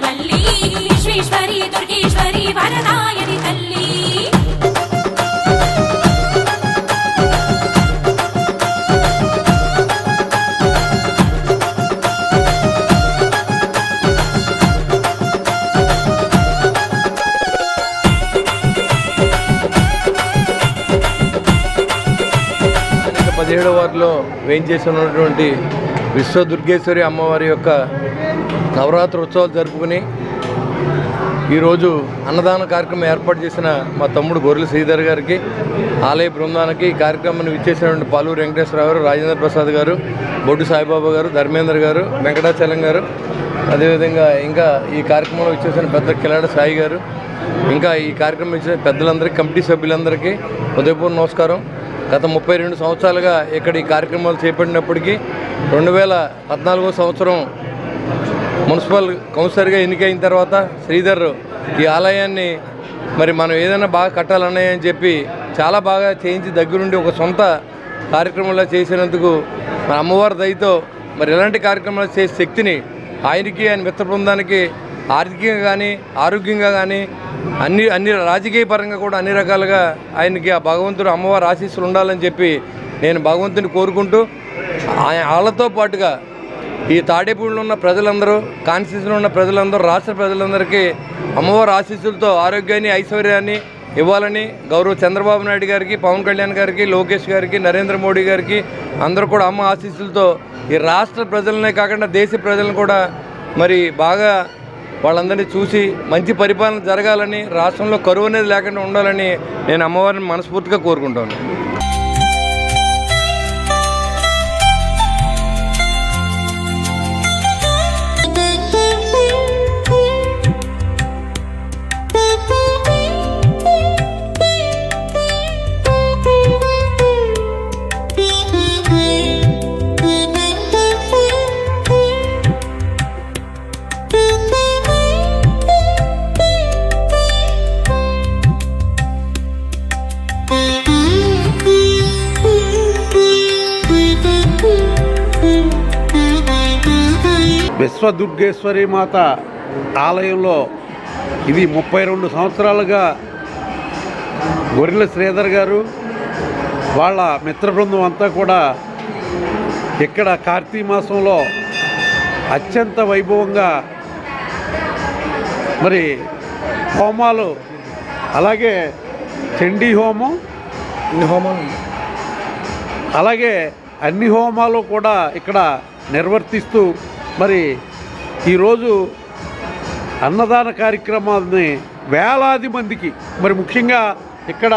వల్లి విశ్వేశ్వరి దుర్గేశ్వరి వరదాయని తల్లి వారిలో వేయించేసినటువంటి విశ్వ దుర్గేశ్వరి అమ్మవారి యొక్క నవరాత్రి ఉత్సవాలు జరుపుకుని ఈరోజు అన్నదాన కార్యక్రమం ఏర్పాటు చేసిన మా తమ్ముడు గొర్రెల శ్రీధర్ గారికి, ఆలయ బృందానికి, ఈ కార్యక్రమాన్ని విచ్చేసినటువంటి పాలూరు వెంకటేశ్వరరావు గారు, రాజేంద్ర ప్రసాద్ గారు, బొడ్డు సాయిబాబా గారు, ధర్మేంద్ర గారు, వెంకటాచలం గారు, అదేవిధంగా ఇంకా ఈ కార్యక్రమంలో విచ్చేసిన పెద్ద కిలాడ సాయి గారు, ఇంకా ఈ కార్యక్రమం ఇచ్చిన పెద్దలందరికీ, కమిటీ సభ్యులందరికీ ఉదయపూర్వ నమస్కారం. గత 32 సంవత్సరాలుగా ఇక్కడ ఈ కార్యక్రమాలు చేపట్టినప్పటికీ 2014 సంవత్సరం మున్సిపల్ కౌన్సిలర్గా ఎన్నికైన తర్వాత శ్రీధర్ ఈ ఆలయాన్ని మరి మనం ఏదైనా బాగా కట్టాలన్నాయని చెప్పి చాలా బాగా చేయించి దగ్గరుండి ఒక సొంత కార్యక్రమంలో చేసినందుకు మన అమ్మవారి దయతో మరి ఇలాంటి కార్యక్రమాలు చేసే శక్తిని ఆయనకి, ఆయన మిత్ర బృందానికి ఆర్థికంగా కానీ, ఆరోగ్యంగా కానీ, అన్ని రాజకీయ పరంగా కూడా అన్ని రకాలుగా ఆయనకి ఆ భగవంతుడు అమ్మవారి ఆశీస్సులు ఉండాలని చెప్పి నేను భగవంతుని కోరుకుంటూ, వాళ్ళతో పాటుగా ఈ తాడేపూడిలో ఉన్న ప్రజలందరూ, కాన్స్టిట్యూన్సీలో ఉన్న ప్రజలందరూ, రాష్ట్ర ప్రజలందరికీ అమ్మవారి ఆశీస్సులతో ఆరోగ్యాన్ని, ఐశ్వర్యాన్ని ఇవ్వాలని గౌరవ చంద్రబాబు నాయుడు గారికి, పవన్ కళ్యాణ్ గారికి, లోకేష్ గారికి, నరేంద్ర మోడీ గారికి అందరూ కూడా అమ్మ ఆశీస్సులతో ఈ రాష్ట్ర ప్రజలనే కాకుండా దేశ ప్రజలను కూడా మరి బాగా వాళ్ళందరినీ చూసి మంచి పరిపాలన జరగాలని, రాష్ట్రంలో కరువు అనేది లేకుండా ఉండాలని నేను అమ్మవారిని మనస్ఫూర్తిగా కోరుకుంటాను. విశ్వ దుర్గేశ్వరి మాత ఆలయంలో ఇది 32 సంవత్సరాలుగా గొర్రెల శ్రీధర్ గారు వాళ్ళ మిత్ర బృందం అంతా కూడా ఇక్కడ కార్తీక మాసంలో అత్యంత వైభవంగా మరి హోమాలు, అలాగే చండీ హోమం, అలాగే అన్ని హోమాలు కూడా ఇక్కడ నిర్వర్తిస్తూ మరి ఈరోజు అన్నదాన కార్యక్రమాన్ని వేలాది మందికి, మరి ముఖ్యంగా ఇక్కడ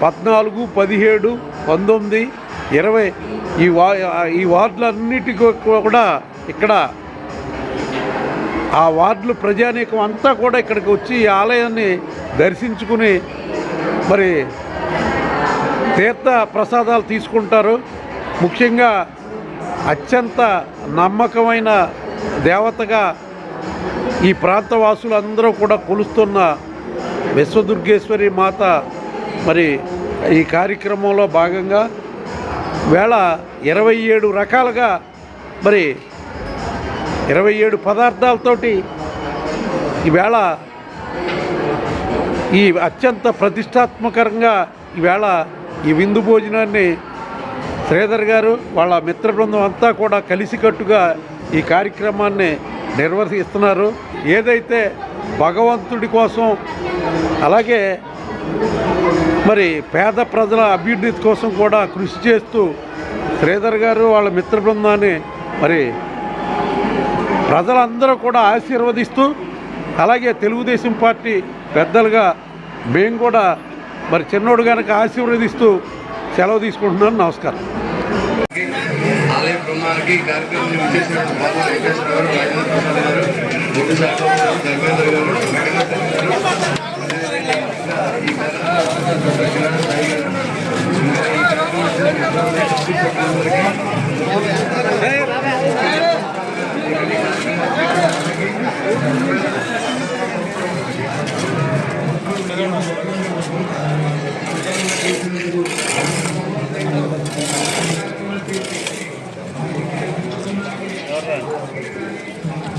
14, 17, 19, 20 ఈ వార్డులన్నిటికీ కూడా ఇక్కడ ఆ వార్డులు ప్రజానీకం అంతా కూడా ఇక్కడికి వచ్చి ఈ ఆలయాన్ని దర్శించుకుని మరి తీర్థ ప్రసాదాలు తీసుకుంటారు. ముఖ్యంగా అత్యంత నమ్మకమైన దేవతగా ఈ ప్రాంతవాసులందరూ కూడా కొలుస్తున్న విశ్వదుర్గేశ్వరి మాత మరి ఈ కార్యక్రమంలో భాగంగా వేళ 27 రకాలుగా మరి 27 పదార్థాలతోటి ఈవేళ ఈ అత్యంత ప్రతిష్టాత్మకంగా ఈవేళ ఈ విందు భోజనాన్ని శ్రీధర్ గారు వాళ్ళ మిత్ర బృందం అంతా కూడా కలిసికట్టుగా ఈ కార్యక్రమాన్ని నిర్వహిస్తున్నారు. ఏదైతే భగవంతుడి కోసం, అలాగే మరి పేద ప్రజల అభివృద్ధి కోసం కూడా కృషి చేస్తూ శ్రీధర్ గారు వాళ్ళ మిత్ర బృందాన్ని మరి ప్రజలందరూ కూడా ఆశీర్వదిస్తూ, అలాగే తెలుగుదేశం పార్టీ పెద్దలుగా మేము కూడా మరి చిన్నోడు కనుక ఆశీర్వదిస్తూ సెలవు తీసుకుంటున్నాను. నమస్కారం. ఆలయ బృందానికి కార్యక్రమం విచ్చేసినటువంటి పాలూరు వెంకటేశ్వరరావు గారు, రాజేంద్ర ప్రసాద్ గారు, బొడ్డు సాయిబాబా గారు, ధర్మేంద్ర గారు, వెంకటాచలం గారు, ఈ కార్యక్రమం సాయి గారు,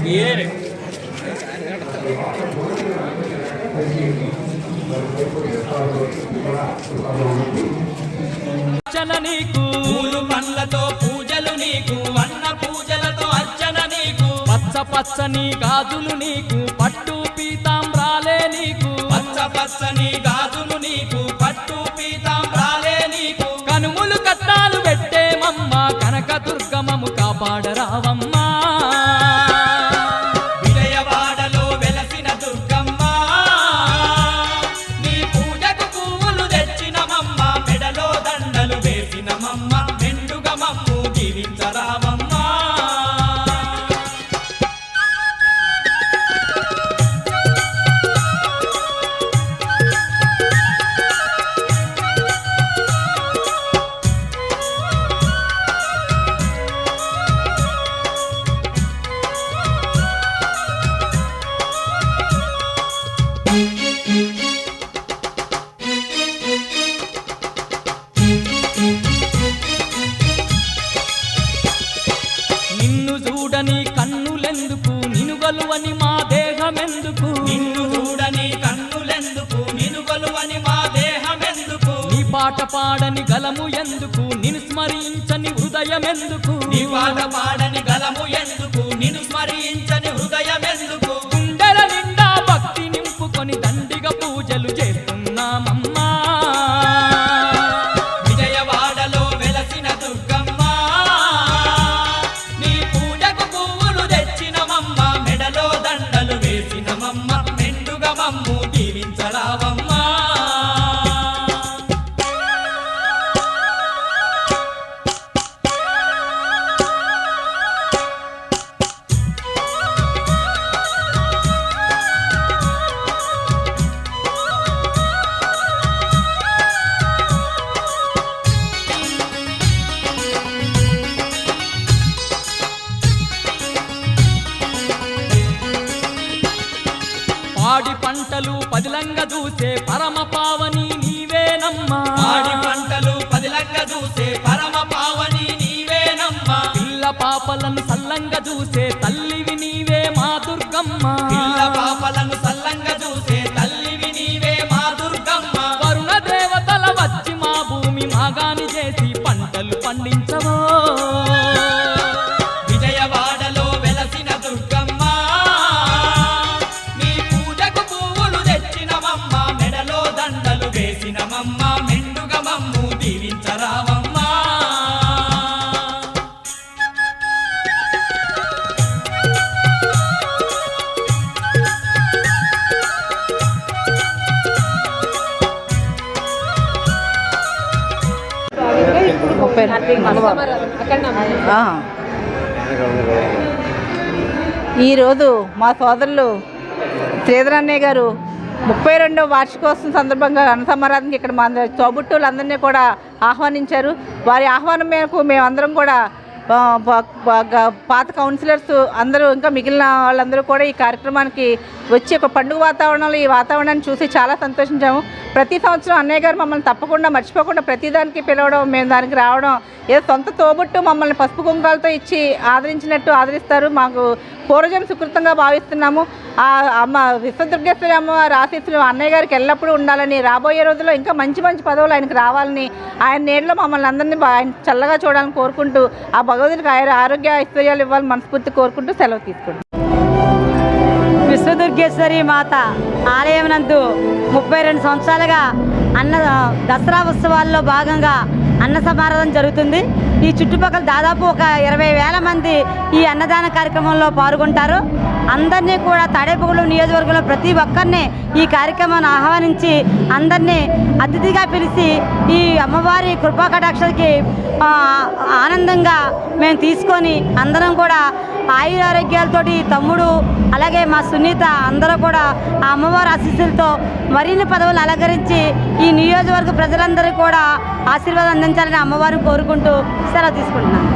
ये అర్చన నీకు పూలు పండ్లతో పూజలు నీకు అన్న పూజలతో అర్చన నీకు పచ్చ పచ్చని గాజులు నీకు పట్టు పీతాంబ్రాలే నీకు పచ్చ పచ్చని గాజులు నీకు పట్టు పీతాంబ్రాలే నీకు కనుములు కట్టాలు పెట్టేమమ్మ కనక దుర్గమము కాపాడరావమ్మా విజయవాడలో వెలసిన దుర్గమ్మ నీ పూజకు పువ్వులు తెచ్చినమమ్మ మెడలో దండలు వేసినమమ్మ మెండుగా మమ్ము జీవించరావమ్మా నిన్ను చూడని కన్నులెందుకు నినుగలువని మా దేహమెందుకు నిన్ను చూడని కన్నులెందుకు నినుగలువని మా దేహమెందుకు నీ పాట పాడని గలము ఎందుకు నిన్ను స్మరించని హృదయమెందుకు నీ పాట పాడని గలము ఎందుకు నిన్ను స్మరించని హృదయమెందుకు గుండెల నిండా భక్తి నింపుకొని దండిగా పూజలు చేస్తున్నామమ్మా విజయవాడలో వెలసిన దుర్గమ్మ నీ పూజకు పువ్వులు తెచ్చినమమ్మ మెడలో దండలు వేసినమమ్మ మెండుగా మమ్ము దీవించరావమ్మా పాడి పంటలు పదిలంగా చూసే పరమ పావని నీవేనమ్మా పాడి పంటలు పదిలంగా చూసే పరమ పావని నీవేనమ్మా పిల్ల పాపలను సల్లంగా చూసే తల్లివి నీవే మా దుర్గమ్మ పిల్ల పాపలను సల్లంగా చూసే తల్లివి నీవే మా దుర్గమ్మ వరుణ దేవతల వచ్చి మా భూమి మాగాని చేసి పంటలు పండించవో విజయవాడలో వెలసిన దుర్గమ్మ నీ పూజకు పువ్వులు తెచ్చినమమ్మ మెడలో దండలు వేసినమమ్మ మెండుగా మమ్ము దీవించరావమ్మా ఈరోజు మా సోదరులు శ్రీధరన్నయ్య గారు 32వ వార్షికోత్సవం సందర్భంగా అన్నసమారాధనకి ఇక్కడ మా తోబుట్టువులందరినీ కూడా ఆహ్వానించారు. వారి ఆహ్వానం మేరకు మేమందరం కూడా పాత కౌన్సిలర్స్ అందరూ ఇంకా మిగిలిన వాళ్ళందరూ కూడా ఈ కార్యక్రమానికి వచ్చి ఒక పండుగ వాతావరణంలో ఈ వాతావరణాన్ని చూసి చాలా సంతోషించాము. ప్రతి సంవత్సరం అన్నయ్య గారు మమ్మల్ని తప్పకుండా మర్చిపోకుండా ప్రతిదానికి పిలవడం, మేము దానికి రావడం, ఏదో సొంత తోబుట్టు మమ్మల్ని పసుపు కుంకాలతో ఇచ్చి ఆదరించినట్టు ఆదరిస్తారు. మాకు పూర్వజం సుకృతంగా భావిస్తున్నాము. ఆ అమ్మ విశ్వదుర్గేశ్వరి అమ్మవారి ఆశీస్సులు అన్నయ్య గారికి ఎల్లప్పుడూ ఉండాలని, రాబోయే రోజుల్లో ఇంకా మంచి మంచి పదవులు ఆయనకు రావాలని, ఆయన నేడులో మమ్మల్ని అందరినీ ఆయన చల్లగా చూడాలని కోరుకుంటూ ఆ భగవతుడికి ఆయన ఆరోగ్య ఐశ్వర్యాలు ఇవ్వాలని మనస్ఫూర్తి కోరుకుంటూ సెలవు తీసుకుంటాం. విశ్వదుర్గేశ్వరి మాత ఆలయం నందు 32 సంవత్సరాలుగా దసరా ఉత్సవాల్లో భాగంగా అన్న సమారాధన జరుగుతుంది. ఈ చుట్టుపక్కల దాదాపు ఒక 20,000 మంది ఈ అన్నదాన కార్యక్రమంలో పాల్గొంటారు. అందరినీ కూడా తాడేపల్లి నియోజకవర్గంలో ప్రతి ఒక్కరిని ఈ కార్యక్రమాన్ని ఆహ్వానించి అందరినీ అతిథిగా పిలిచి ఈ అమ్మవారి కృపాకటాక్షకి ఆనందంగా మేము తీసుకొని అందరం కూడా ఆయురారోగ్యాలతోటి తమ్ముడు అలాగే మా సునీత అందరూ కూడా ఆ అమ్మవారి ఆశీస్సులతో మరిన్ని పదవులు అలంకరించి ఈ నియోజకవర్గ ప్రజలందరూ కూడా ఆశీర్వాదం అందించాలని అమ్మవారిని కోరుకుంటూ సెలవు తీసుకుంటున్నాను.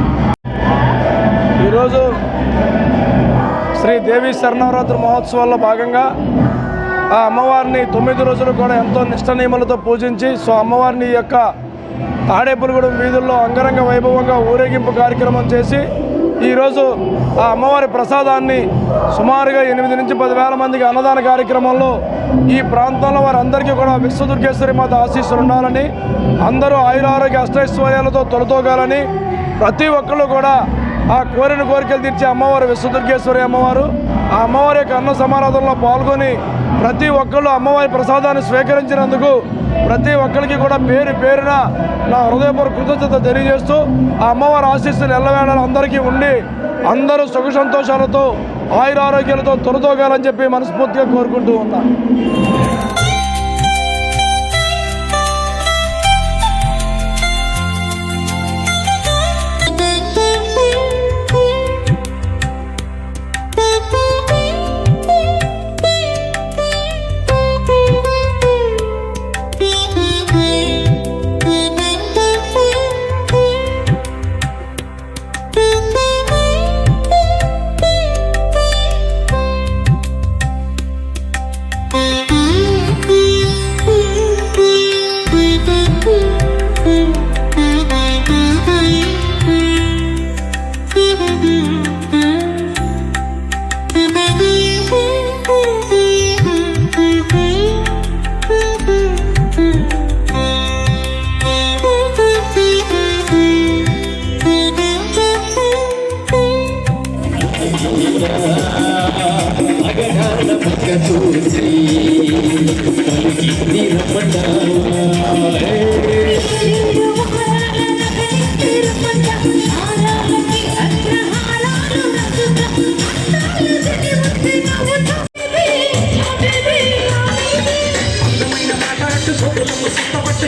ఈరోజు శ్రీ దేవి శరణవరాత్రి మహోత్సవాల్లో భాగంగా ఆ అమ్మవారిని 9 రోజులు కూడా ఎంతో నిష్ట నియమాలతో పూజించి అమ్మవారిని యొక్క తాడేపల్లిగూడెం వీధుల్లో అంగరంగ వైభవంగా ఊరేగింపు కార్యక్రమం చేసి ఈరోజు ఆ అమ్మవారి ప్రసాదాన్ని సుమారుగా 8 నుంచి 10,000 మందికి అన్నదాన కార్యక్రమంలో ఈ ప్రాంతంలో వారందరికీ కూడా విశ్వదుర్గేశ్వరి మాత ఆశీస్సులు ఉండాలని, అందరూ ఆయురారోగ్య అష్టైశ్వర్యాలతో తొలతూగాలని, ప్రతి ఒక్కళ్ళు కూడా ఆ కోరిన కోరికలు తీర్చే అమ్మవారు విశ్వదుర్గేశ్వరి అమ్మవారు. ఆ అమ్మవారి యొక్క అన్న సమారాధనలో పాల్గొని ప్రతి ఒక్కళ్ళు అమ్మవారి ప్రసాదాన్ని స్వీకరించినందుకు ప్రతి ఒక్కరికి కూడా పేరు పేరున నా హృదయపూర్వక కృతజ్ఞత తెలియజేస్తూ ఆ అమ్మవారి ఆశీస్సులు ఎల్లవేళలా అందరికీ ఉండి అందరూ సుఖ సంతోషాలతో ఆయురారోగ్యాలతో తొలతూగాలని చెప్పి మనస్ఫూర్తిగా కోరుకుంటూ ఉన్నాను.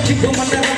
చిక్కు మండలం